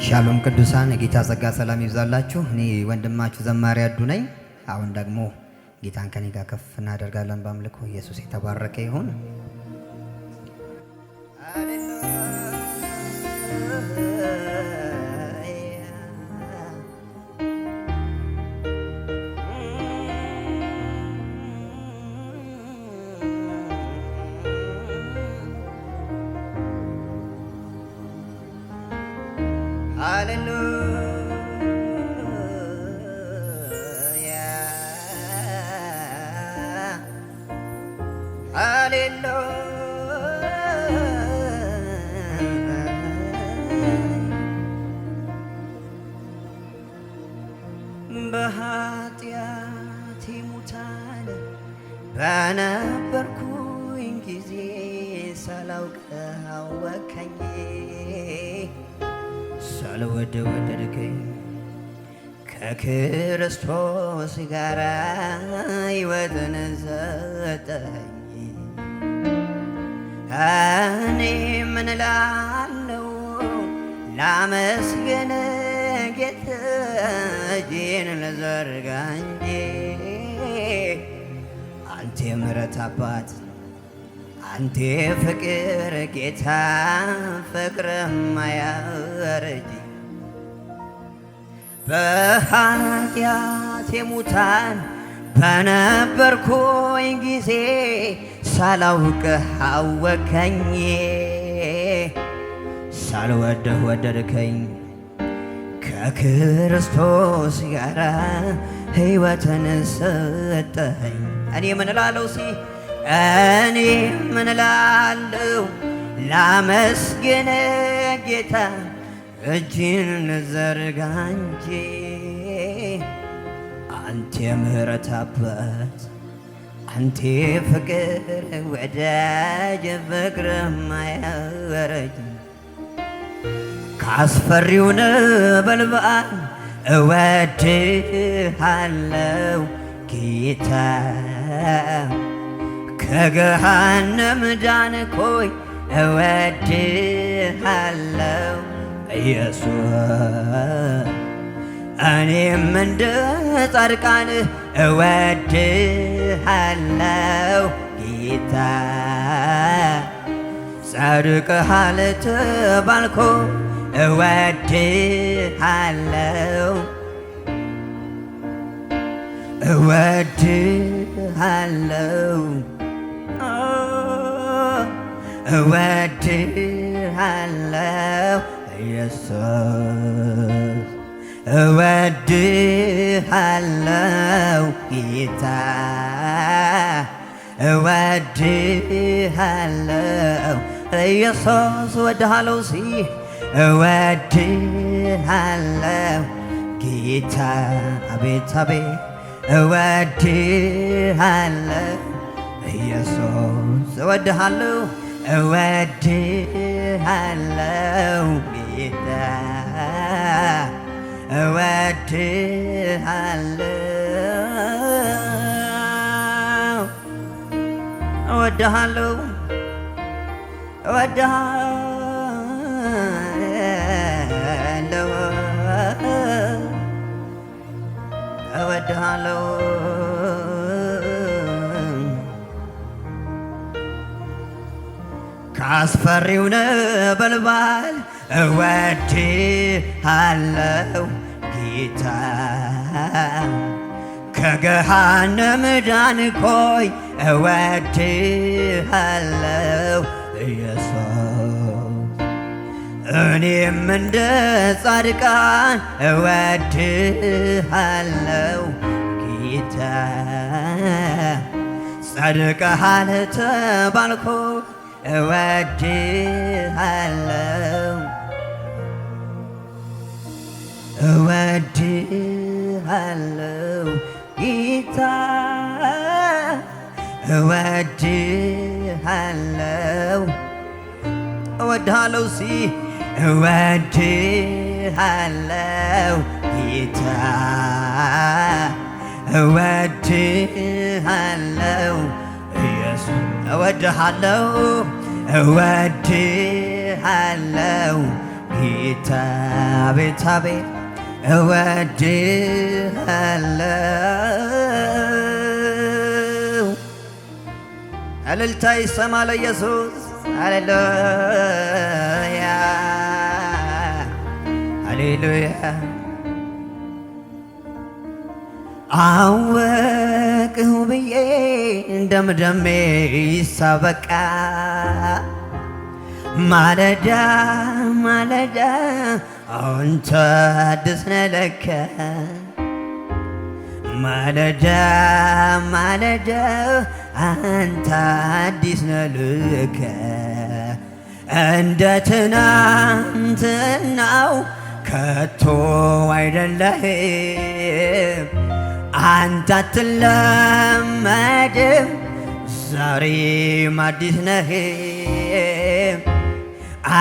ሻሎም ቅዱሳን የጌታ ጸጋ ሰላም ይብዛላችሁ። እኔ ወንድማችሁ ዘማሪ አዱ ነኝ። አሁን ደግሞ ጌታን ከኔ ጋር ከፍ እናደርጋለን በአምልኮ። ኢየሱስ የተባረከ ይሁን። በኃጢአቴ ሙታን በነበርኩኝ ጊዜ ሳላውቅ አወከኝ፣ ሳልወድ ወደድከኝ። ከክርስቶስ ጋር ሕይወትን ሰጠኝ። እኔ ምን እላለሁ ላመስግን ጌታ፣ እጄን ልዘርጋ እንጂ አንተ የምሕረት አባት፣ አንተ ፍቅር ጌታ፣ ፍቅርህ ማያረጅ። በኃጢአቴ ሙታን በነበርኩኝ ጊዜ ሳላውቅህ አወከኝ፣ ሳልወድህ ወደድከኝ። ከክርስቶስ ጋር ሕይወትን ሰጠኸኝ። እኔ ምን እላለሁ እኔ ምን እላለሁ ላመስግን ጌታ፣ እጅን ልዘርጋ እንጂ አንተ የምሕረት አባት፣ አንተ ፍቅር ወዳጅ፣ ፍቅርህ ማያረጅ። ካስፈሪው ነበልባል እወድሃለሁ ጌታ፣ ከገሃነም ዳንኩኝ እወድሃለሁ ኢየሱስ። እኔም እንደ ጻድቃን እወድሃለሁ ጌታ፣ ጻድቅሃል ተባልኩ እወድሃለሁ፣ እወድሃለሁ፣ እወድሃለሁ ኢየሱስ፣ እወድሃለሁ ጌታ፣ እወድሃለሁ ኢየሱስ፣ እወድሃለሁ እወድሃለሁ ጌታ፣ አቤት አቤት እወድሃለሁ ኢየሱስ፣ እወድሃለሁ እወድሃለሁ ጌታ፣ እወድሃለሁ እወድሃለሁ እወድሃለሁ ካስፈሪው ነበልባል እወድሃለሁ ጌታ፣ ከገሃነም ዳንኩኝ እወድሃለሁ ኢየሱስ። እኔም እንደ ጻድቃን እወድሃለሁ ጌታ፣ ጻድቅሃል ተባልኩ እወድሃለሁ፣ እወድሃለሁ ጌታ፣ እወድሃለሁ፣ እወድሃለሁ እወድሃለሁ ጌታ፣ እወድሃለሁ ኢየሱስ፣ እወድሃለሁ እወድሃለሁ ጌታ ቤት አቤት እወድሃለሁ። እልልታ ይሰማ ለኢየሱስ። ሃሌሉያ ሃሌሉያ። አወቅሁ ብዬ ደምደሜ ሳበቃ ማለዳ ማለዳ አንተ አዲስ ነህ ለካ ማለዳ ማለዳ አንተ አዲስ ነህ ለካ እንደ ትናንትናው ከቶ አይደለህም አንተ አትለመድም ዛሬም አዲስ ነህ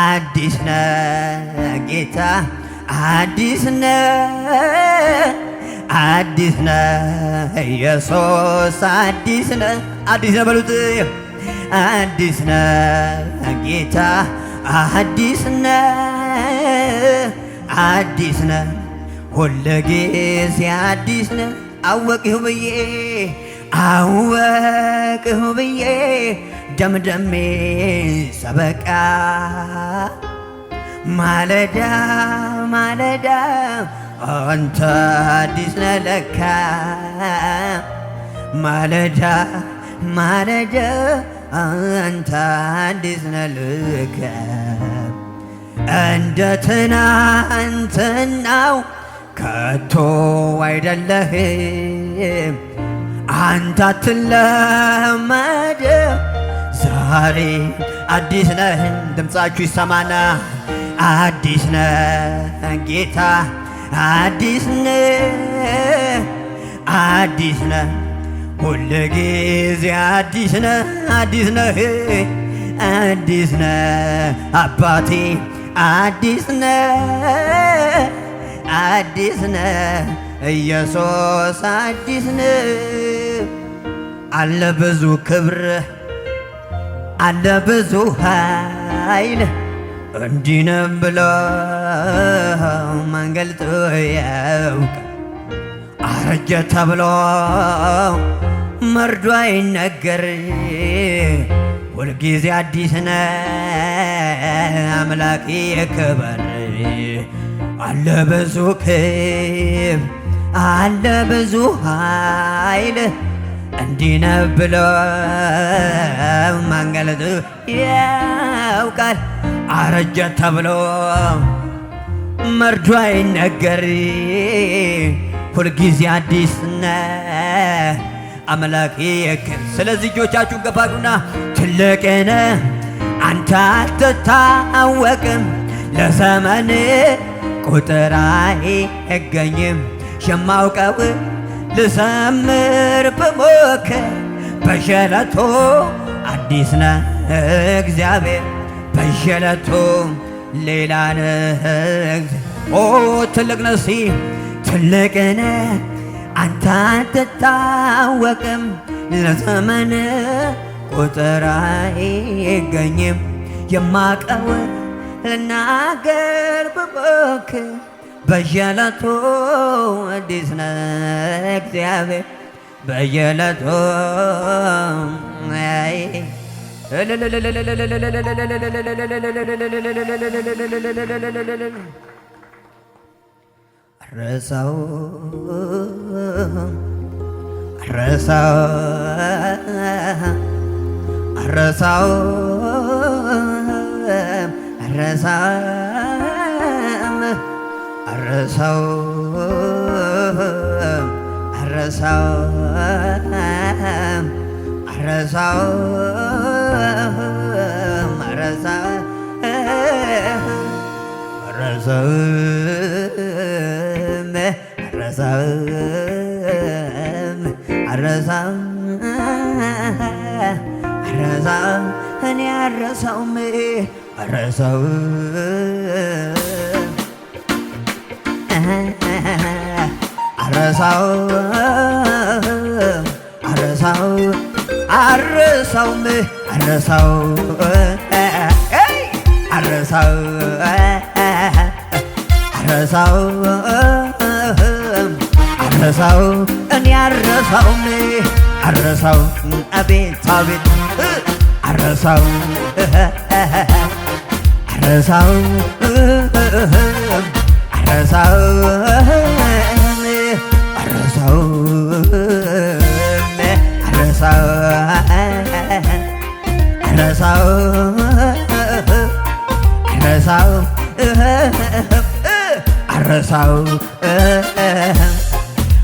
አዲስ ነህ ጌታ አዲስ ነህ አዲስ ነህ ኢየሱስ አዲስ ነህ አዲስ ነህ በሉት አዲስ ነህ ጌታ አዲስ ነህ አዲስ ነህ ሁል ጊዜ አዲስ ነህ አወቅሁ ብዬ አወቅሁ ብዬ ደምደሜ ሳበቃ ማለዳ ማለዳ አንተ አዲስ ነህ ለካ ማለዳ ማለዳ አንተ አዲስ ነህ ለካ እንደ ትናንትናው ከቶ አይደለህም አንተ አትለመድም ዛሬ አዲስ ነህ ድምፃችሁ ይሰማና አዲስ ነህ ጌታ አዲስ ነህ አዲስ ነህ ሁል ጊዜ አዲስ ነህ አዲስ ነህ አዲስ ነህ አባቴ አዲስ ነህ አዲስ ነህ ኢየሱስ አዲስ ነህ አለ ብዙ ክብር አለ ብዙ ኃይል እንዲህ ነው ብሎ ማን ገልጦ ያውቅ አረጀ ተብሎ መርዶ አይነገር ሁልጊዜ አዲስ ነህ አምላኬ ክበር አለ ብዙ ክብር አለ ብዙ ኃይል እንዲህ ነው ብሎ ማን ገልጦ ያውቃል አረጀ ተብሎ መርዶ አይነገር ሁልጊዜ አዲስ ነህ አምላኬ ክብር ስለዚህ እጆቻችሁን ከፍ አድርጉና ትልቅ ነህ አንተ አትታወቅም ለዘመን ቁጥር አይገኝም የማውቀው ልዘምር ብሞክር በየዕለቱ አዲስ ነህ እግዚአብሔር በየዕለቱ ሌላ ነህ ኦ ትልቅ ነህ ሲ ትልቅ ነህ አንተ አትታወቅም ለዘመን ቁጥር አይገኝም የማውቀው ልናገር ብሞክር በየዕለቱ አዲስ ነህ እግዚአብሔር በየዕለቱ ረሳው ረሳው ረሳው ረሳው ረሳው ረሳው ረሳው ረሳው ረሳው ረሳው ረሳው እኔ አልረሳውም ረሳው አረሳው አረሳው አረሳውም አረሳው አረሳው አረሳው እኔ አረሳውም አረሳው አቤት አቤት አረሳው አረሳው አረሳው አረሳው አረሳው አረሳው አረሳው አረሳው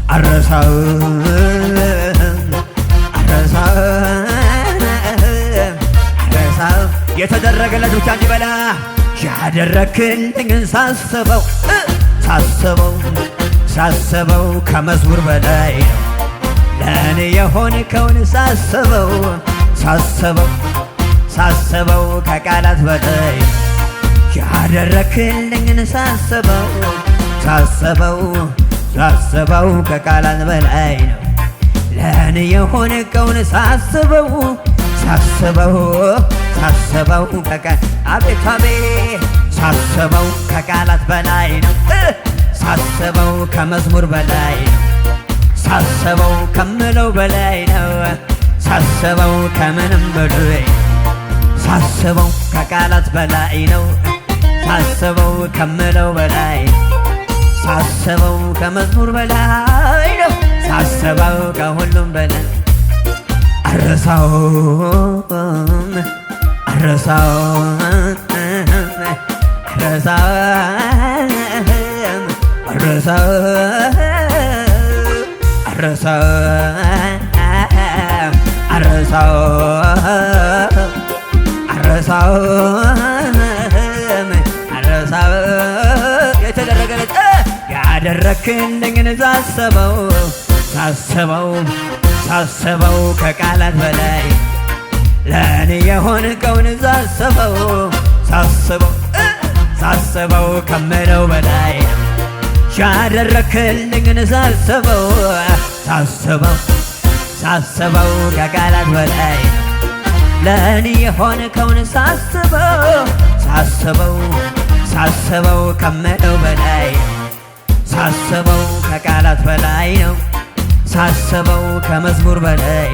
አረሳው አረሳው አረሳው የተደረገለት ብቻ እንዲበላ ያደረክልኝን ሳስበው ሳስበው ሳስበው ከመዝሙር በላይ ነው ለእኔ የሆንከውን ሳስበው ሳስበው ሳስበው ከቃላት በላይ ያደረክልኝን ሳስበው ሳስበው ሳስበው ከቃላት በላይ ነው ለእኔ የሆንከውን ሳስበው ሳስበው ሳስበው አቤት አቤት ሳስበው ከቃላት በላይ ነው ሳስበው ከመዝሙር በላይ ነው ሳስበው ከምለው በላይ ነው ሳስበው ከምንም በላይ ሳስበው ከቃላት በላይ ነው ሳስበው ከምለው በላይ ሳስበው ከመዝሙር በላይ ነው ሳስበው ከሁሉም በላይ አረሳው አረሳው አረሳው አረሳው አረሳው አረሳው አረሳው አረሳው የተደረገለት ያደረክልኝን ሳስበው ሳስበው ሳስበው ከቃላት በላይ ለእኔ የሆንከውን ሳስበው ሳስበው ሳስበው ከምለው በላይ ያደረክልኝን ሳስበው ሳስበው ሳስበው ከቃላት በላይ ለእኔ የሆንከውን ሳስበው ሳስበው ሳስበው ከምለው በላይ ሳስበው ከቃላት በላይ ነው ሳስበው ከመዝሙር በላይ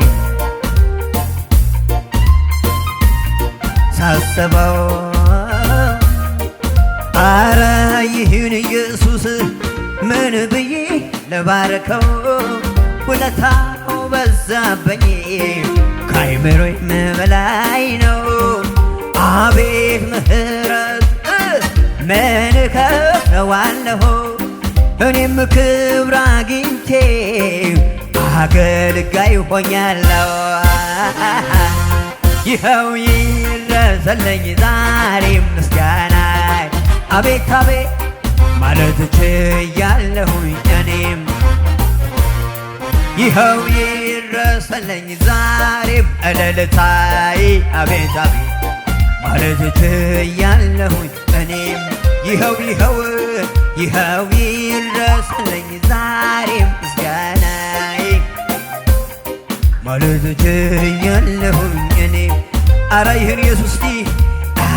ሳስበው አረ ይህን ኢየሱስ ምን ብዬ ልባርከው ውለታው በዛብኝ ከአይምሮዬም በላይ ነው አቤት ምሕረት ምን እከፍለዋለሁ እኔም ክብር አግኝቼ አገልጋይ ሆኛለሁ ይኸው ይድረስልኝ ዛሬ ምስጋና አቤት አቤት ማለት ችያለሁኝ እኔም ይኸው ይድረስልኝ ዛሬም እልልታዬ አቤት አቤት ማለት ችያለሁኝ እኔም ይኸው ይኸው ይኸው ይድረስልኝ ዛሬም ምስጋናዬ ማለት ችያለሁኝ እኔም አረ ይህን ኢየሱስ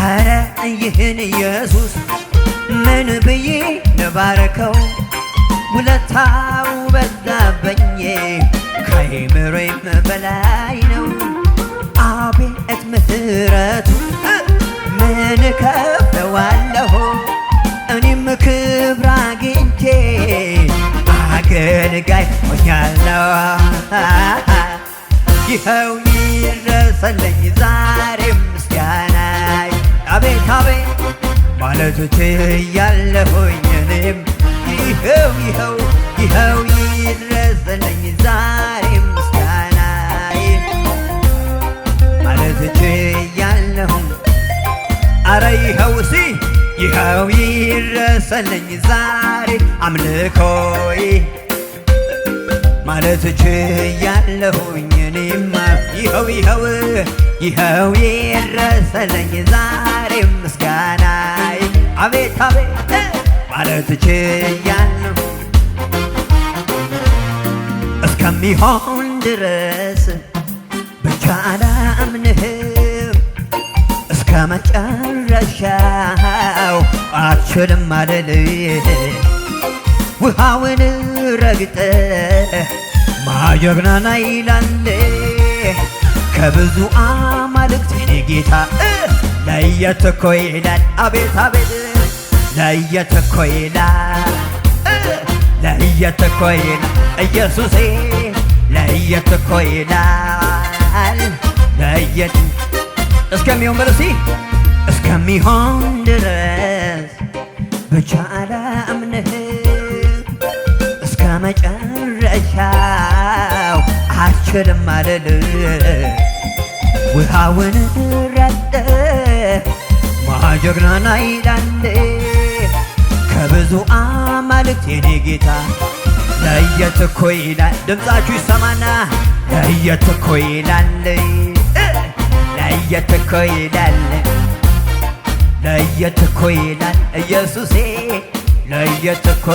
አረ ይህን ኢየሱስ ምን ብዬ ልባርከው ውለታው በዛብኝ ከአይምሮዬም በላይ ነው አቤት ምሕረቱ ምን እከፍለዋለሁ እኔም ክብር አግኝቼ አገልጋይ ሆኛለሁ ይኸው ይድረስልኝ ዛሬም ምስጋናዬ አቤት አቤት ማለት ችያለሁኝ እኔም ይኸው ይኸው ይኸው ይድረስልኝ ዛሬም ምስጋናዬ ማለት ችያለሁኝ አረ ይኸው ይኸው ይድረስልኝ ዛሬ አምልኮዬ ማለት ችያለሁኝ እኔማ ይኸው ይኸው ይኸው ይድረስልኝ ዛሬም ምስጋናዬ አቤት አቤት ማለት ችያለሁ እስከሚሆን ድረስ ብቻ አላምንህም እስከ መጨረሻው አትችልም አልል ውሃውን ረግጠ ማጀግናና ይላል ከብዙ አማልክት የኔ ጌታ ለየት እኮ ይላል አቤት አቤት ለየት እኮ ይላል ለየት እኮ ይላል ኢየሱሴ ለየት እኮ ይላል ለየት እስከሚሆን በለሲ እስከሚሆን ድረስ ብቻ አላምንህ እስከ መጨረሻው አልችልም አልል ውሃውን ረግጠ ማጀግናና ይላል ከብዙ አማልክት የኔ ጌታ ለየት እኮ ይላል ድምፃችሁ ይሰማና ለየት እኮ ይላል ለየት እኮ ይላል ለየት እኮ ይላል ኢየሱሴ ለየት እኮ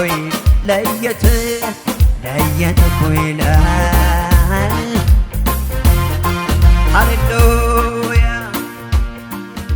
ለየት እኮ ይላል